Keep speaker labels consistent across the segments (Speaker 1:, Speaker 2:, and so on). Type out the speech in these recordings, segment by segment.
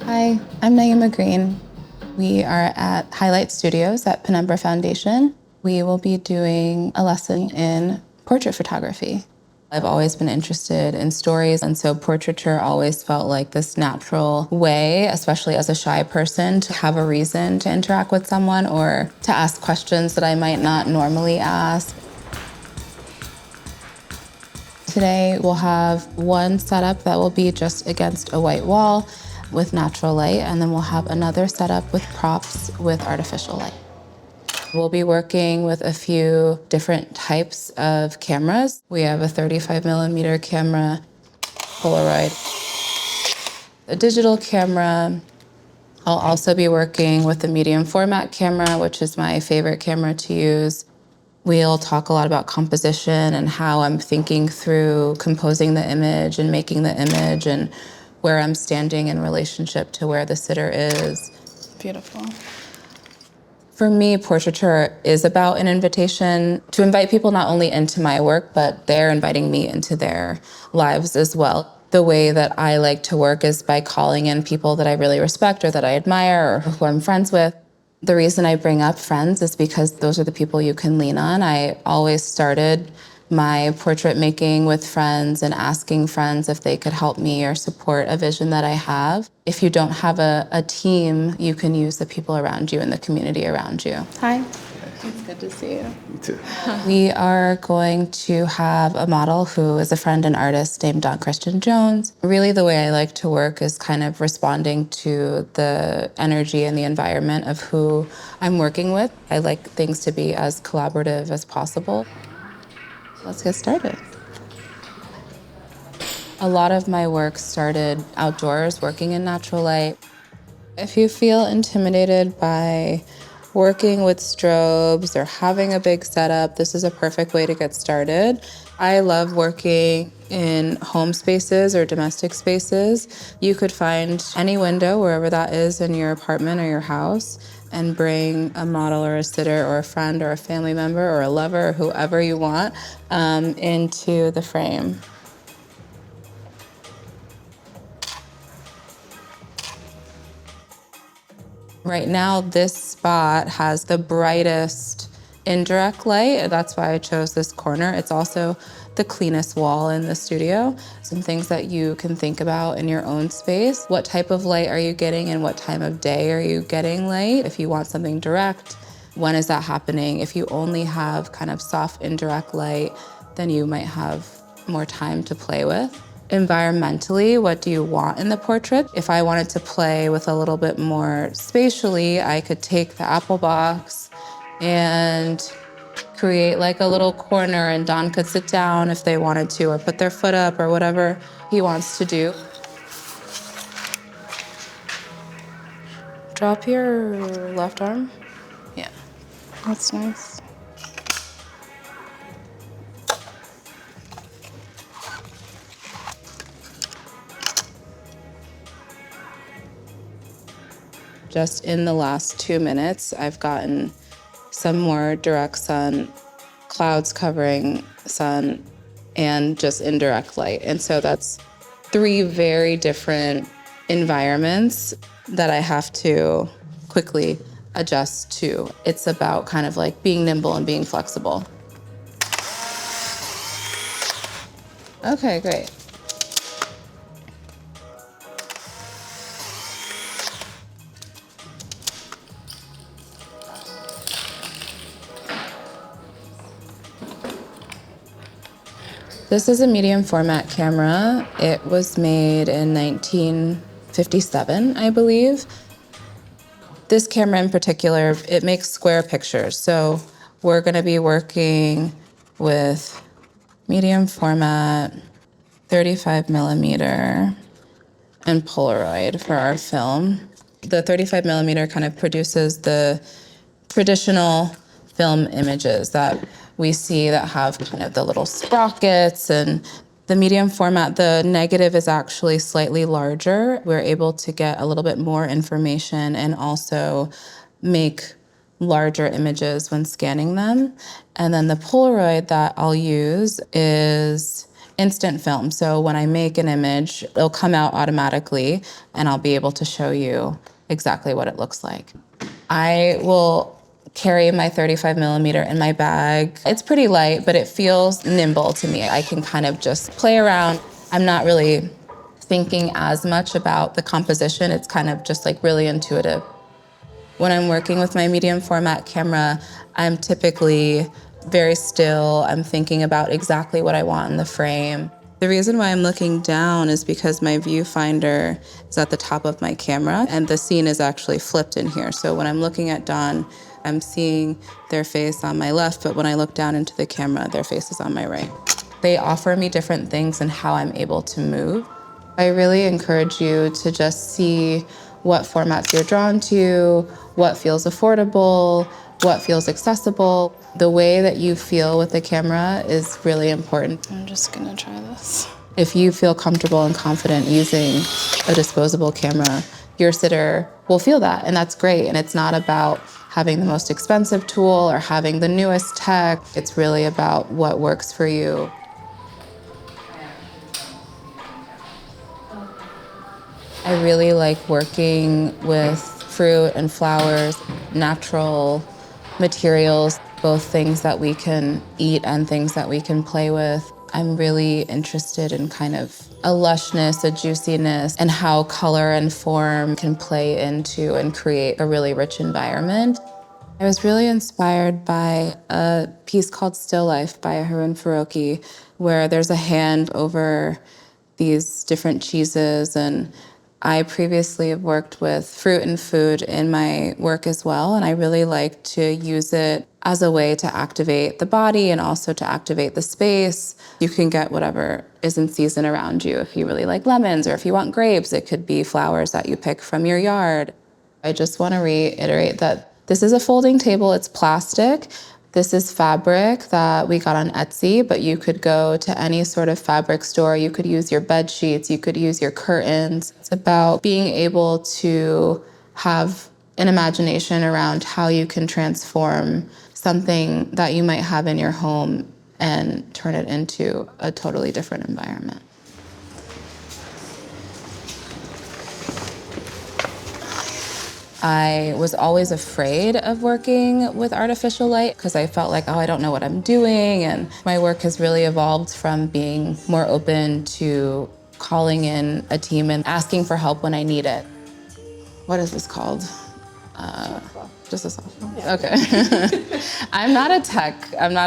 Speaker 1: Hi, I'm Naima Green. We are at Highlight Studios at Penumbra Foundation. We will be doing a lesson in portrait photography. I've always been interested in stories, and so portraiture always felt like this natural way, especially as a shy person, to have a reason to interact with someone or to ask questions that I might not normally ask. Today we'll have one setup that will be just against a white wall with natural light, and then we'll have another setup with props with artificial light. We'll be working with a few different types of cameras. We have a 35mm camera, Polaroid, a digital camera. I'll also be working with the medium format camera, which is my favorite camera to use. We'll talk a lot about composition and how I'm thinking through composing the image and making the image and where I'm standing in relationship to where the sitter is.
Speaker 2: Beautiful.
Speaker 1: For me, portraiture is about an invitation to invite people not only into my work, but they're inviting me into their lives as well. The way that I like to work is by calling in people that I really respect or that I admire or who I'm friends with. The reason I bring up friends is because those are the people you can lean on. I always started my portrait making with friends and asking friends if they could help me or support a vision that I have. If you don't have a team, you can use the people around you and the community around you.
Speaker 2: Hi. It's good to see you.
Speaker 3: Me too.
Speaker 1: We are going to have a model who is a friend and artist named Don Christian Jones. Really, the way I like to work is kind of responding to the energy and the environment of who I'm working with. I like things to be as collaborative as possible. Let's get started. A lot of my work started outdoors, working in natural light. If you feel intimidated by working with strobes or having a big setup, this is a perfect way to get started. I love working in home spaces or domestic spaces. You could find any window, wherever that is in your apartment or your house, and bring a model or a sitter or a friend or a family member or a lover or whoever you want into the frame. Right now, this spot has the brightest indirect light. That's why I chose this corner. It's also the cleanest wall in the studio. Some things that you can think about in your own space. What type of light are you getting and what time of day are you getting light? If you want something direct, when is that happening? If you only have kind of soft indirect light, then you might have more time to play with. Environmentally, what do you want in the portrait? If I wanted to play with a little bit more spatially, I could take the apple box and create like a little corner, and Don could sit down if they wanted to, or put their foot up, or whatever he wants to do. Drop your left arm. Yeah.
Speaker 2: That's nice.
Speaker 1: Just in the last 2 minutes, I've gotten some more direct sun, clouds covering sun, and just indirect light. And so that's 3 very different environments that I have to quickly adjust to. It's about kind of like being nimble and being flexible. Okay, great. This is a medium format camera. It was made in 1957, I believe. This camera in particular, it makes square pictures. So we're gonna be working with medium format, 35mm, and Polaroid for our film. The 35mm kind of produces the traditional film images that we see that have kind of the little sprockets, and the medium format, the negative is actually slightly larger. We're able to get a little bit more information and also make larger images when scanning them. And then the Polaroid that I'll use is instant film. So when I make an image, it'll come out automatically and I'll be able to show you exactly what it looks like. I will carry my 35 millimeter in my bag. It's pretty light, but it feels nimble to me. I can kind of just play around. I'm not really thinking as much about the composition. It's kind of just like really intuitive. When I'm working with my medium format camera, I'm typically very still. I'm thinking about exactly what I want in the frame. The reason why I'm looking down is because my viewfinder is at the top of my camera and the scene is actually flipped in here. So when I'm looking at Dawn, I'm seeing their face on my left, but when I look down into the camera, their face is on my right. They offer me different things in how I'm able to move. I really encourage you to just see what formats you're drawn to, what feels affordable, what feels accessible. The way that you feel with the camera is really important.
Speaker 2: I'm just gonna try this.
Speaker 1: If you feel comfortable and confident using a disposable camera, your sitter will feel that, and that's great. And it's not about having the most expensive tool or having the newest tech. It's really about what works for you. I really like working with fruit and flowers, natural materials, both things that we can eat and things that we can play with. I'm really interested in kind of a lushness, a juiciness, and how color and form can play into and create a really rich environment. I was really inspired by a piece called Still Life by Harun Faroki, where there's a hand over these different cheeses, and I previously have worked with fruit and food in my work as well, and I really like to use it as a way to activate the body and also to activate the space. You can get whatever is in season around you. If you really like lemons or if you want grapes, it could be flowers that you pick from your yard. I just want to reiterate that this is a folding table, it's plastic. This is fabric that we got on Etsy, but you could go to any sort of fabric store. You could use your bed sheets, you could use your curtains. It's about being able to have an imagination around how you can transform something that you might have in your home and turn it into a totally different environment. I was always afraid of working with artificial light because I felt like, oh, I don't know what I'm doing. And my work has really evolved from being more open to calling in a team and asking for help when I need it. What is this called? Just a softball? Yeah. Okay. I'm not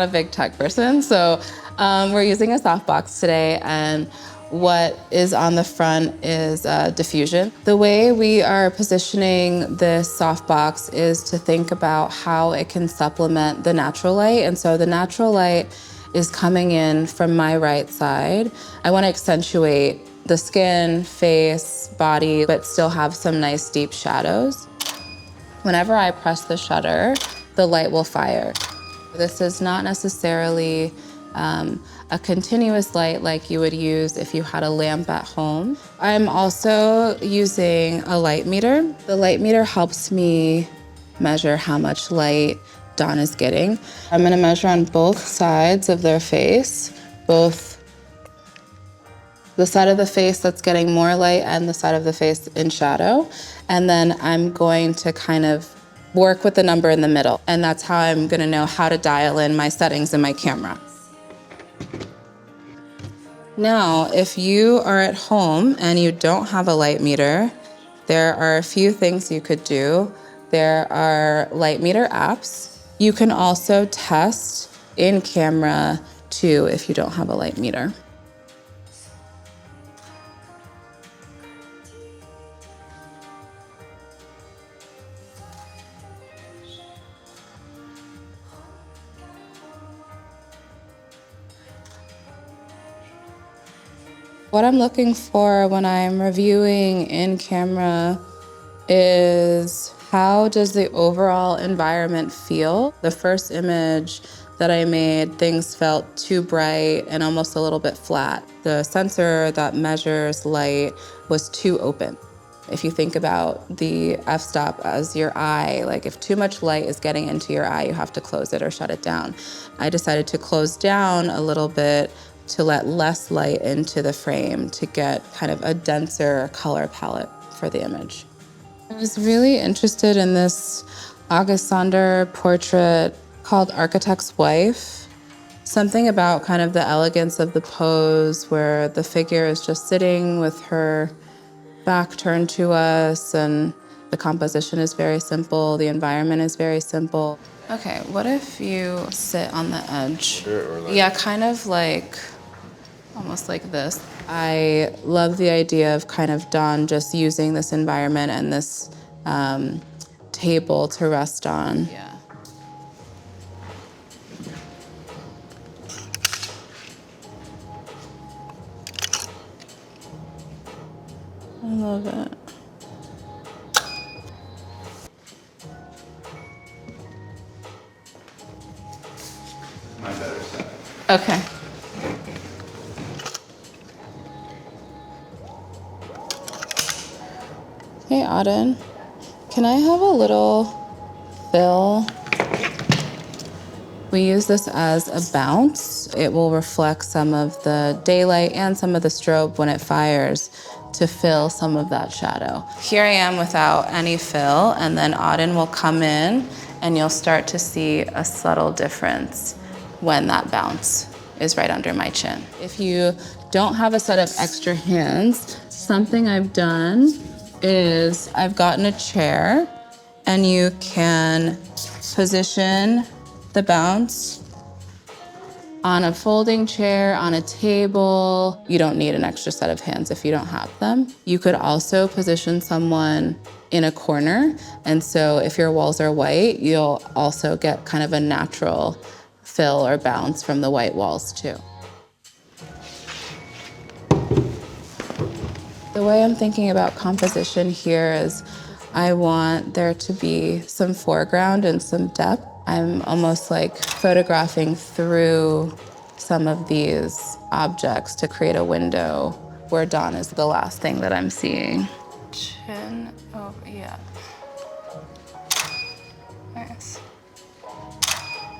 Speaker 1: a big tech person. So we're using a softbox today, and what is on the front is diffusion. The way we are positioning this softbox is to think about how it can supplement the natural light. And so the natural light is coming in from my right side. I want to accentuate the skin, face, body, but still have some nice deep shadows. Whenever I press the shutter, the light will fire. This is not necessarily a continuous light like you would use if you had a lamp at home. I'm also using a light meter. The light meter helps me measure how much light Dawn is getting. I'm gonna measure on both sides of their face, both the side of the face that's getting more light and the side of the face in shadow. And then I'm going to kind of work with the number in the middle. And that's how I'm gonna know how to dial in my settings in my camera. Now, if you are at home and you don't have a light meter, there are a few things you could do. There are light meter apps. You can also test in camera too if you don't have a light meter. What I'm looking for when I'm reviewing in camera is how does the overall environment feel? The first image that I made, things felt too bright and almost a little bit flat. The sensor that measures light was too open. If you think about the f-stop as your eye, like if too much light is getting into your eye, you have to close it or shut it down. I decided to close down a little bit to let less light into the frame to get kind of a denser color palette for the image. I was really interested in this August Sander portrait called Architect's Wife. Something about kind of the elegance of the pose where the figure is just sitting with her back turned to us, and the composition is very simple, the environment is very simple. Okay, what if you sit on the edge? Yeah, kind of like, almost like this. I love the idea of kind of Dawn just using this environment and this table to rest on. Yeah. I love it.
Speaker 3: My better side.
Speaker 1: Okay. Hey, Auden, can I have a little fill? We use this as a bounce. It will reflect some of the daylight and some of the strobe when it fires to fill some of that shadow. Here I am without any fill, and then Auden will come in and you'll start to see a subtle difference when that bounce is right under my chin. If you don't have a set of extra hands, something I've done is I've gotten a chair and you can position the bounce on a folding chair, on a table. You don't need an extra set of hands if you don't have them. You could also position someone in a corner. And so if your walls are white, you'll also get kind of a natural fill or bounce from the white walls too. The way I'm thinking about composition here is I want there to be some foreground and some depth. I'm almost like photographing through some of these objects to create a window where Dawn is the last thing that I'm seeing. Chin over, yeah. Nice.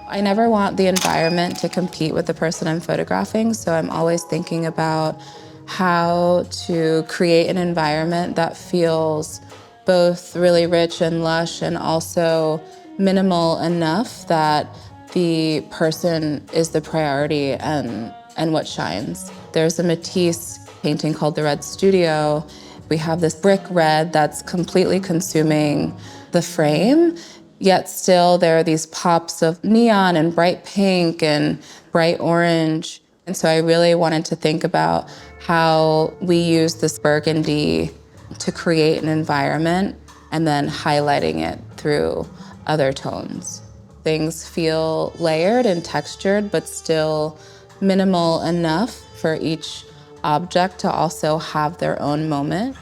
Speaker 1: I never want the environment to compete with the person I'm photographing, so I'm always thinking about how to create an environment that feels both really rich and lush and also minimal enough that the person is the priority and what shines. There's a Matisse painting called The Red Studio. We have this brick red that's completely consuming the frame, yet still there are these pops of neon and bright pink and bright orange. And so I really wanted to think about how we use this burgundy to create an environment and then highlighting it through other tones. Things feel layered and textured, but still minimal enough for each object to also have their own moment.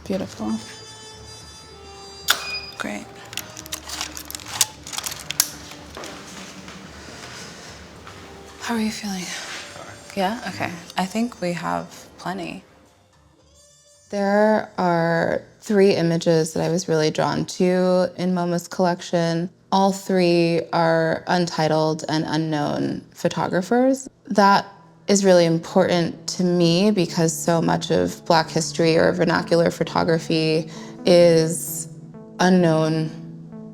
Speaker 1: Beautiful. Great. How are you feeling? Yeah? Okay. I think we have plenty. There are 3 images that I was really drawn to in MoMA's collection. All 3 are untitled and unknown photographers. That is really important to me because so much of Black history or vernacular photography is unknown.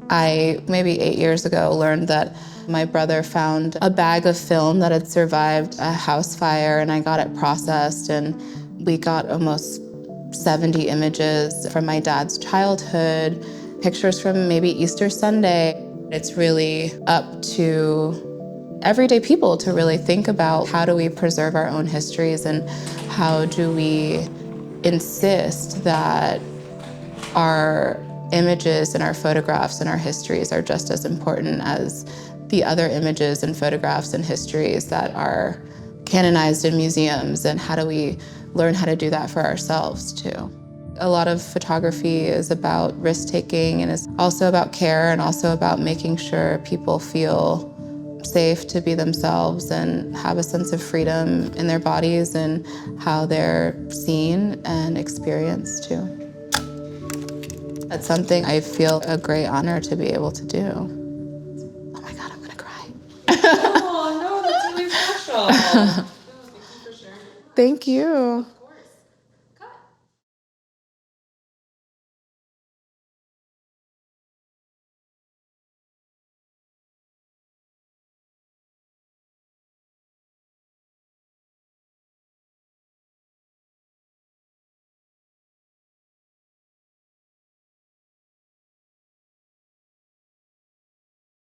Speaker 1: I, maybe 8 years ago, learned that my brother found a bag of film that had survived a house fire, and I got it processed, and we got almost 70 images from my dad's childhood, pictures from maybe Easter Sunday. It's really up to everyday people to really think about how do we preserve our own histories and how do we insist that our images and our photographs and our histories are just as important as the other images and photographs and histories that are canonized in museums, and how do we learn how to do that for ourselves too. A lot of photography is about risk-taking and is also about care and also about making sure people feel safe to be themselves and have a sense of freedom in their bodies and how they're seen and experienced too. That's something I feel a great honor to be able to do. Oh my God, I'm gonna cry.
Speaker 4: Oh no, that's really special.
Speaker 1: Thank you.